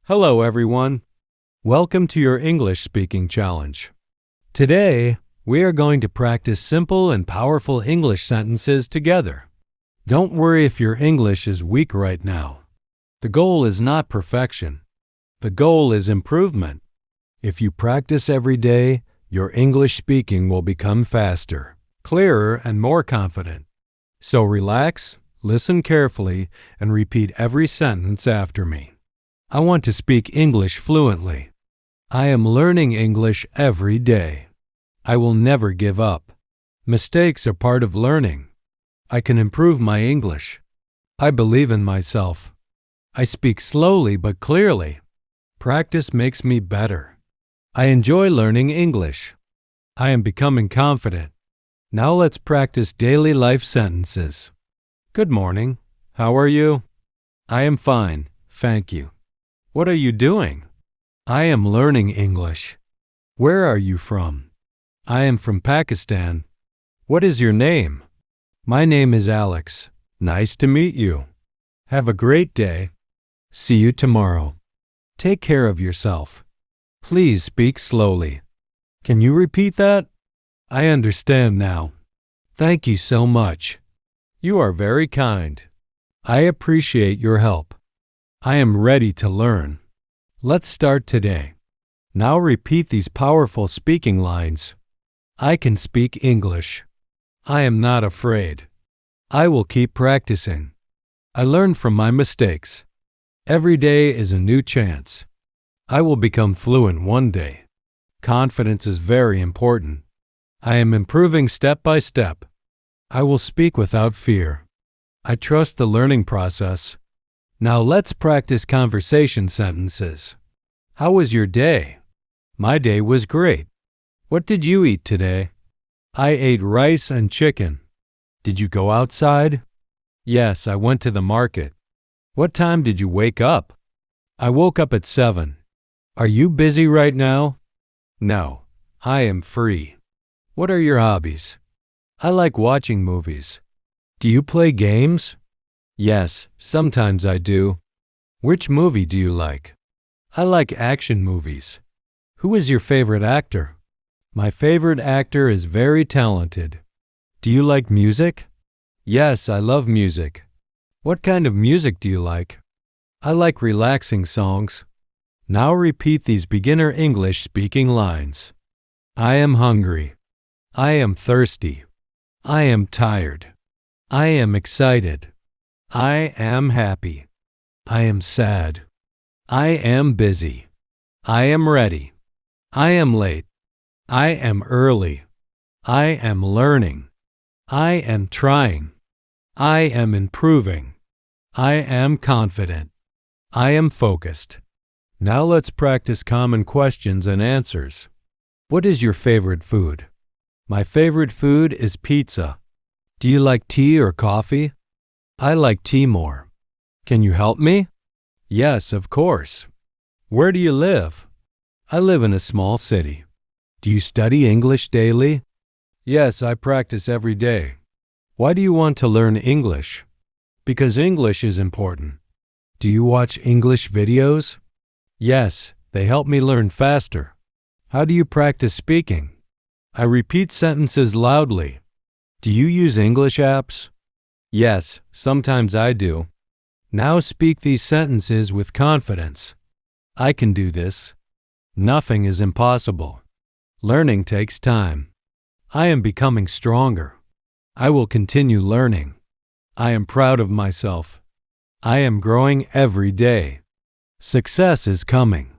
Hello, everyone. Welcome to your English speaking challenge. Today, we are going to practice simple and powerful English sentences together. Don't worry if your English is weak right now. The goal is not perfection. The goal is improvement. If you practice every day, your English speaking will become faster, clearer, and more confident. So relax, listen carefully, and repeat every sentence after me. I want to speak English fluently. I am learning English every day. I will never give up. Mistakes are part of learning. I can improve my English. I believe in myself. I speak slowly but clearly. Practice makes me better. I enjoy learning English. I am becoming confident. Now let's practice daily life sentences. Good morning. How are you? I am fine, thank you. What are you doing? I am learning English. Where are you from? I am from Pakistan. What is your name? My name is Alex. Nice to meet you. Have a great day. See you tomorrow. Take care of yourself. Please speak slowly. Can you repeat that? I understand now. Thank you so much. You are very kind. I appreciate your help. I am ready to learn. Let's start today. Now repeat these powerful speaking lines. I can speak English. I am not afraid. I will keep practicing. I learn from my mistakes. Every day is a new chance. I will become fluent one day. Confidence is very important. I am improving step by step. I will speak without fear. I trust the learning process. Now let's practice conversation sentences. How was your day? My day was great. What did you eat today? I ate rice and chicken. Did you go outside? Yes, I went to the market. What time did you wake up? I woke up at 7. Are you busy right now? No, I am free. What are your hobbies? I like watching movies. Do you play games? Yes, sometimes I do. Which movie do you like? I like action movies. Who is your favorite actor? My favorite actor is very talented. Do you like music? Yes, I love music. What kind of music do you like? I like relaxing songs. Now repeat these beginner English speaking lines. I am hungry. I am thirsty. I am tired. I am excited. I am happy. I am sad. I am busy. I am ready. I am late. I am early. I am learning. I am trying. I am improving. I am confident. I am focused. Now let's practice common questions and answers. What is your favorite food? My favorite food is pizza. Do you like tea or coffee? I like tea more. Can you help me? Yes, of course. Where do you live? I live in a small city. Do you study English daily? Yes, I practice every day. Why do you want to learn English? Because English is important. Do you watch English videos? Yes, they help me learn faster. How do you practice speaking? I repeat sentences loudly. Do you use English apps? Yes, sometimes I do. Now speak these sentences with confidence. I can do this. Nothing is impossible. Learning takes time. I am becoming stronger. I will continue learning. I am proud of myself. I am growing every day. Success is coming.